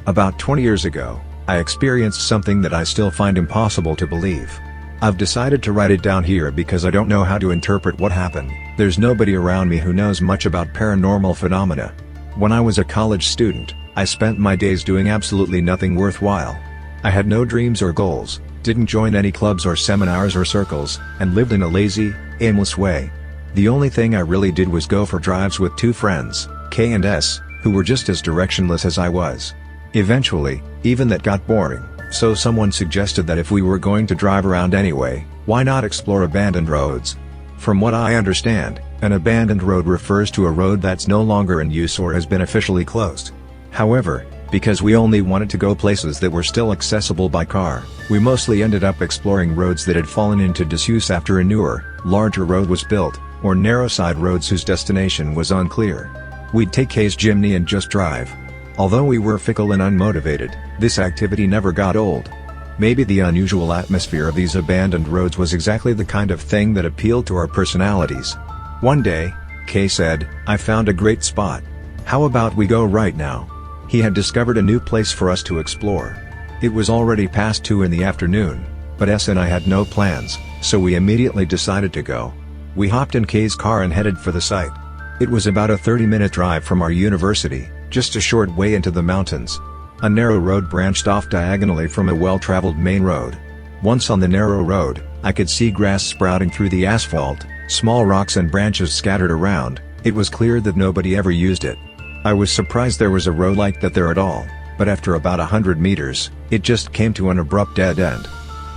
About 20 years ago, I experienced something that I still find impossible to believe. I've decided to write it down here because I don't know how to interpret what happened. There's nobody around me who knows much about paranormal phenomena. When I was a college student, I spent my days doing absolutely nothing worthwhile. I had no dreams or goals, didn't join any clubs or seminars or circles, and lived in a lazy, aimless way. The only thing I really did was go for drives with two friends, K and S, who were just as directionless as I was. Eventually, even that got boring, so someone suggested that if we were going to drive around anyway, why not explore abandoned roads? From what I understand, an abandoned road refers to a road that's no longer in use or has been officially closed. However, because we only wanted to go places that were still accessible by car, we mostly ended up exploring roads that had fallen into disuse after a newer, larger road was built, or narrow side roads whose destination was unclear. We'd take K's Jimny and just drive. Although we were fickle and unmotivated, this activity never got old. Maybe the unusual atmosphere of these abandoned roads was exactly the kind of thing that appealed to our personalities. One day, K said, "I found a great spot. How about we go right now?" He had discovered a new place for us to explore. It was already past 2 in the afternoon, but S and I had no plans, so we immediately decided to go. We hopped in K's car and headed for the site. It was about a 30-minute drive from our university, just a short way into the mountains. A narrow road branched off diagonally from a well-traveled main road. Once on the narrow road, I could see grass sprouting through the asphalt, small rocks and branches scattered around. It was clear that nobody ever used it. I was surprised there was a road like that there at all, but after about 100 meters, it just came to an abrupt dead end.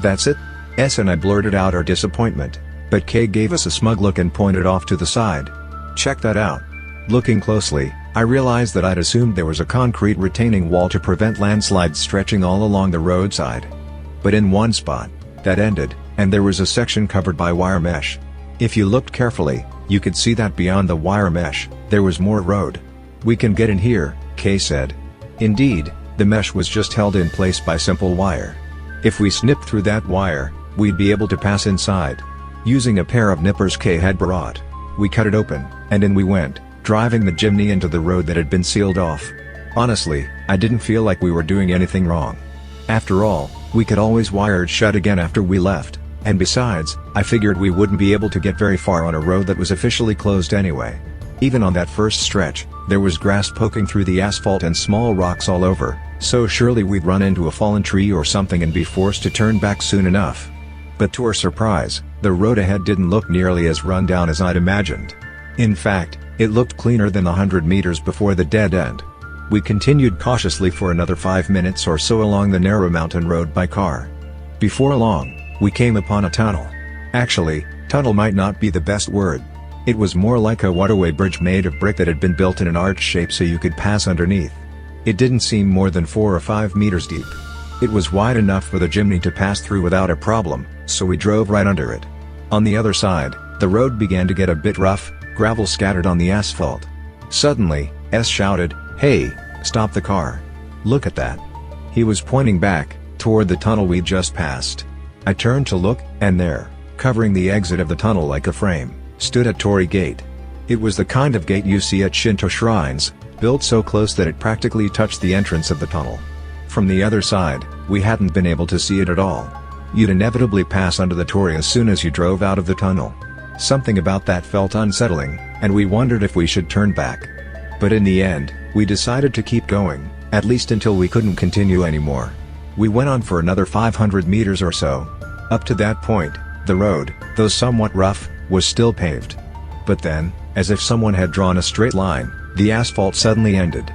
"That's it?" S and I blurted out our disappointment, but K gave us a smug look and pointed off to the side. "Check that out." Looking closely, I realized that I'd assumed there was a concrete retaining wall to prevent landslides stretching all along the roadside. But in one spot, that ended, and there was a section covered by wire mesh. If you looked carefully, you could see that beyond the wire mesh, there was more road. "We can get in here," K said. Indeed, the mesh was just held in place by simple wire. If we snipped through that wire, we'd be able to pass inside. Using a pair of nippers K had brought, we cut it open, and in we went, driving the Jimny into the road that had been sealed off. Honestly, I didn't feel like we were doing anything wrong. After all, we could always wire it shut again after we left, and besides, I figured we wouldn't be able to get very far on a road that was officially closed anyway. Even on that first stretch, there was grass poking through the asphalt and small rocks all over, so surely we'd run into a fallen tree or something and be forced to turn back soon enough. But to our surprise, the road ahead didn't look nearly as run down as I'd imagined. In fact, it looked cleaner than the 100 meters before the dead end. We continued cautiously for another 5 minutes or so along the narrow mountain road by car. Before long, we came upon a tunnel. Actually, tunnel might not be the best word. It was more like a waterway bridge made of brick that had been built in an arch shape so you could pass underneath. It didn't seem more than 4 or 5 meters deep. It was wide enough for the Jimny to pass through without a problem, so we drove right under it. On the other side, the road began to get a bit rough, gravel scattered on the asphalt. Suddenly, S shouted, "Hey, stop the car. Look at that." He was pointing back, toward the tunnel we'd just passed. I turned to look, and there, covering the exit of the tunnel like a frame, stood a torii gate. It was the kind of gate you see at Shinto shrines, built so close that it practically touched the entrance of the tunnel. From the other side, we hadn't been able to see it at all. You'd inevitably pass under the torii as soon as you drove out of the tunnel. Something about that felt unsettling, and we wondered if we should turn back. But in the end, we decided to keep going, at least until we couldn't continue anymore. We went on for another 500 meters or so. Up to that point, the road, though somewhat rough, was still paved. But then, as if someone had drawn a straight line, the asphalt suddenly ended.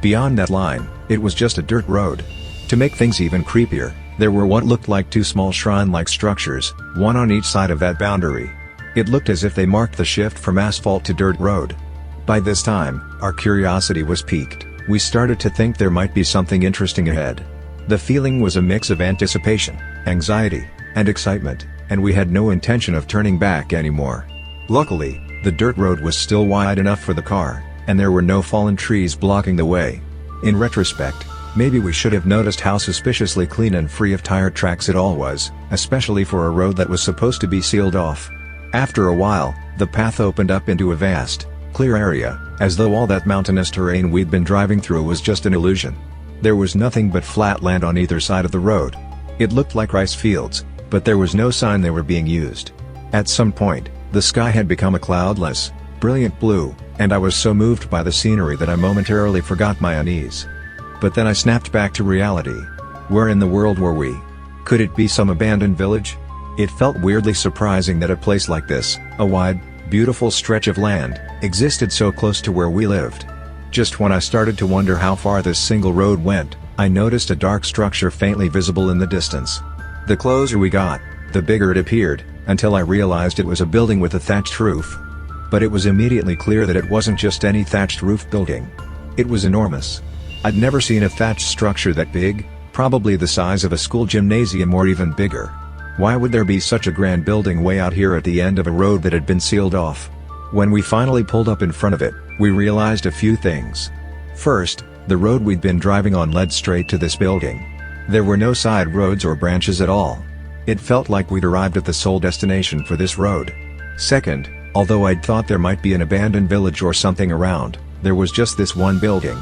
Beyond that line, it was just a dirt road. To make things even creepier, there were what looked like 2 small shrine-like structures, one on each side of that boundary. It looked as if they marked the shift from asphalt to dirt road. By this time, our curiosity was piqued. We started to think there might be something interesting ahead. The feeling was a mix of anticipation, anxiety, and excitement, and we had no intention of turning back anymore. Luckily, the dirt road was still wide enough for the car, and there were no fallen trees blocking the way. In retrospect, maybe we should have noticed how suspiciously clean and free of tire tracks it all was, especially for a road that was supposed to be sealed off. After a while, the path opened up into a vast, clear area, as though all that mountainous terrain we'd been driving through was just an illusion. There was nothing but flat land on either side of the road. It looked like rice fields, but there was no sign they were being used. At some point, the sky had become a cloudless, brilliant blue, and I was so moved by the scenery that I momentarily forgot my unease. But then I snapped back to reality. Where in the world were we? Could it be some abandoned village? It felt weirdly surprising that a place like this, a wide, beautiful stretch of land, existed so close to where we lived. Just when I started to wonder how far this single road went, I noticed a dark structure faintly visible in the distance. The closer we got, the bigger it appeared, until I realized it was a building with a thatched roof. But it was immediately clear that it wasn't just any thatched roof building. It was enormous. I'd never seen a thatched structure that big, probably the size of a school gymnasium or even bigger. Why would there be such a grand building way out here at the end of a road that had been sealed off? When we finally pulled up in front of it, we realized a few things. First, the road we'd been driving on led straight to this building. There were no side roads or branches at all. It felt like we'd arrived at the sole destination for this road. Second, although I'd thought there might be an abandoned village or something around, there was just this one building.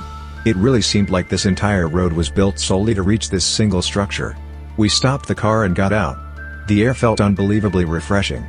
It really seemed like this entire road was built solely to reach this single structure. We stopped the car and got out. The air felt unbelievably refreshing.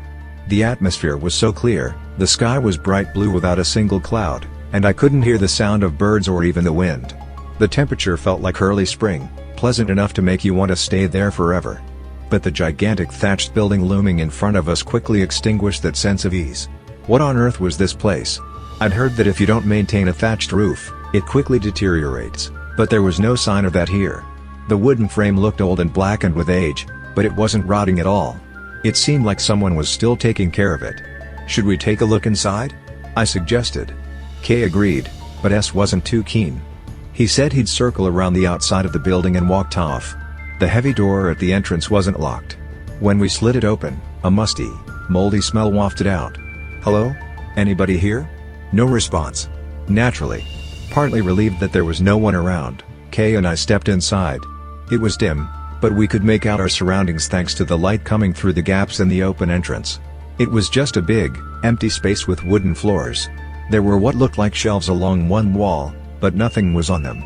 The atmosphere was so clear, the sky was bright blue without a single cloud, and I couldn't hear the sound of birds or even the wind. The temperature felt like early spring, pleasant enough to make you want to stay there forever. But the gigantic thatched building looming in front of us quickly extinguished that sense of ease. What on earth was this place? I'd heard that if you don't maintain a thatched roof, it quickly deteriorates, but there was no sign of that here. The wooden frame looked old and blackened with age, but it wasn't rotting at all. It seemed like someone was still taking care of it. Should we take a look inside? I suggested. Kay agreed, but S wasn't too keen. He said he'd circle around the outside of the building and walked off. The heavy door at the entrance wasn't locked. When we slid it open, a musty, moldy smell wafted out. "Hello? Anybody here?" No response. Naturally. Partly relieved that there was no one around, Kay and I stepped inside. It was dim, but we could make out our surroundings thanks to the light coming through the gaps in the open entrance. It was just a big, empty space with wooden floors. There were what looked like shelves along one wall, but nothing was on them.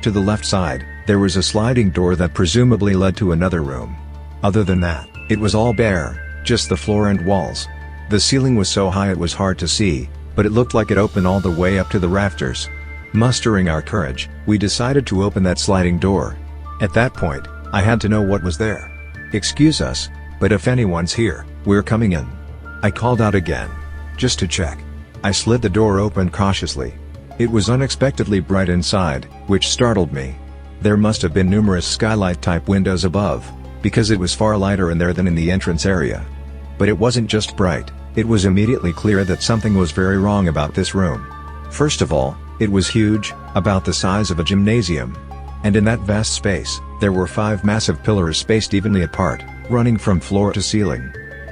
To the left side, there was a sliding door that presumably led to another room. Other than that, it was all bare, just the floor and walls. The ceiling was so high it was hard to see, but it looked like it opened all the way up to the rafters. Mustering our courage, we decided to open that sliding door. At that point, I had to know what was there. "Excuse us, but if anyone's here, we're coming in." I called out again. Just to check. I slid the door open cautiously. It was unexpectedly bright inside, which startled me. There must have been numerous skylight-type windows above, because it was far lighter in there than in the entrance area. But it wasn't just bright, it was immediately clear that something was very wrong about this room. First of all, it was huge, about the size of a gymnasium. And in that vast space, there were 5 massive pillars spaced evenly apart, running from floor to ceiling.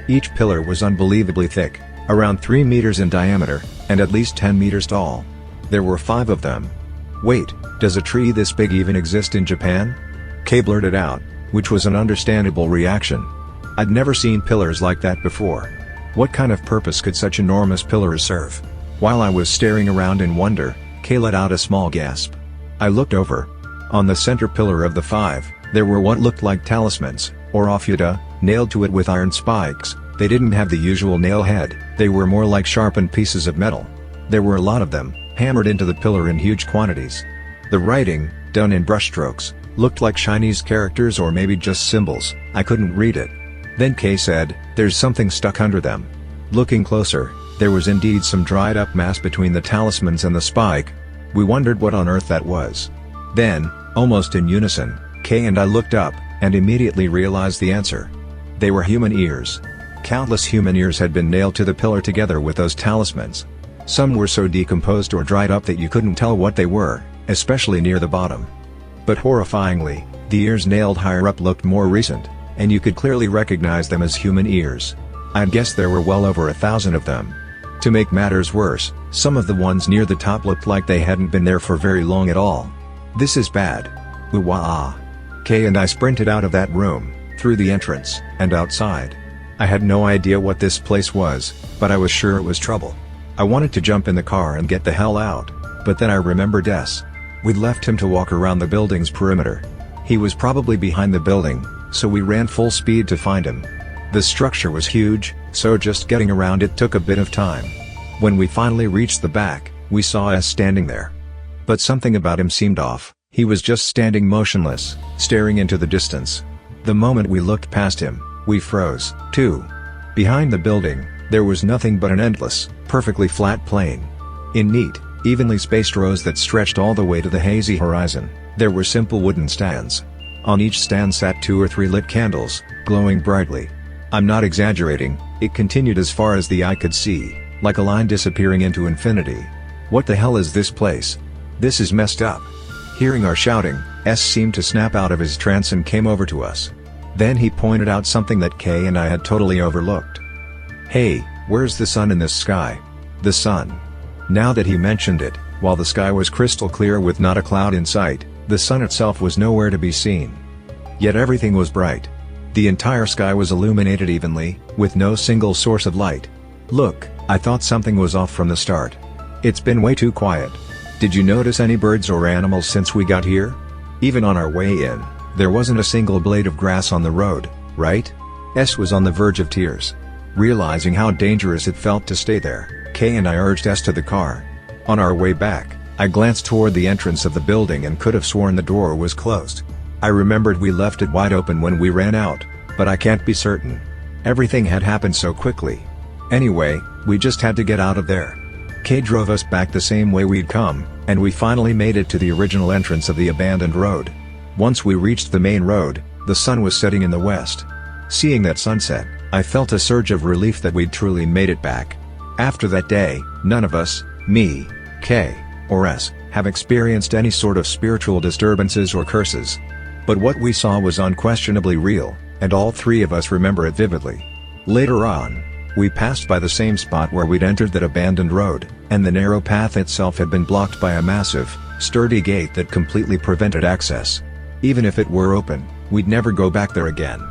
Each pillar was unbelievably thick, around 3 meters in diameter, and at least 10 meters tall. There were 5 of them. "Wait, does a tree this big even exist in Japan?" Kay blurted out, which was an understandable reaction. I'd never seen pillars like that before. What kind of purpose could such enormous pillars serve? While I was staring around in wonder, Kay let out a small gasp. I looked over. On the center pillar of the 5, there were what looked like talismans, or offuta, nailed to it with iron spikes. They didn't have the usual nail head, they were more like sharpened pieces of metal. There were a lot of them, hammered into the pillar in huge quantities. The writing, done in brushstrokes, looked like Chinese characters or maybe just symbols. I couldn't read it. Then Kay said, "There's something stuck under them." Looking closer, there was indeed some dried up mass between the talismans and the spike. We wondered what on earth that was. Then, almost in unison, Kay and I looked up, and immediately realized the answer. They were human ears. Countless human ears had been nailed to the pillar together with those talismans. Some were so decomposed or dried up that you couldn't tell what they were, especially near the bottom. But horrifyingly, the ears nailed higher up looked more recent, and you could clearly recognize them as human ears. I'd guess there were well over 1,000 of them. To make matters worse, some of the ones near the top looked like they hadn't been there for very long at all. "This is bad. Ooh-wah." Kay and I sprinted out of that room, through the entrance, and outside. I had no idea what this place was, but I was sure it was trouble. I wanted to jump in the car and get the hell out, but then I remembered S. We'd left him to walk around the building's perimeter. He was probably behind the building, so we ran full speed to find him. The structure was huge, so just getting around it took a bit of time. When we finally reached the back, we saw S standing there. But something about him seemed off. He was just standing motionless, staring into the distance. The moment we looked past him, we froze, too. Behind the building, there was nothing but an endless, perfectly flat plain. In neat, evenly spaced rows that stretched all the way to the hazy horizon, there were simple wooden stands. On each stand sat 2 or 3 lit candles, glowing brightly. I'm not exaggerating, it continued as far as the eye could see, like a line disappearing into infinity. What the hell is this place? This is messed up. Hearing our shouting, S seemed to snap out of his trance and came over to us. Then he pointed out something that Kay and I had totally overlooked. Hey, where's the sun in this sky? The sun. Now that he mentioned it, while the sky was crystal clear with not a cloud in sight, the sun itself was nowhere to be seen. Yet everything was bright. The entire sky was illuminated evenly, with no single source of light. Look, I thought something was off from the start. It's been way too quiet. Did you notice any birds or animals since we got here? Even on our way in, there wasn't a single blade of grass on the road, right? S was on the verge of tears. Realizing how dangerous it felt to stay there, Kay and I urged S to the car. On our way back, I glanced toward the entrance of the building and could have sworn the door was closed. I remembered we left it wide open when we ran out, but I can't be certain. Everything had happened so quickly. Anyway, we just had to get out of there. Kay drove us back the same way we'd come, and we finally made it to the original entrance of the abandoned road. Once we reached the main road, the sun was setting in the west. Seeing that sunset, I felt a surge of relief that we'd truly made it back. After that day, none of us, me, Kay, or S, have experienced any sort of spiritual disturbances or curses. But what we saw was unquestionably real, and all 3 of us remember it vividly. Later on, we passed by the same spot where we'd entered that abandoned road, and the narrow path itself had been blocked by a massive, sturdy gate that completely prevented access. Even if it were open, we'd never go back there again.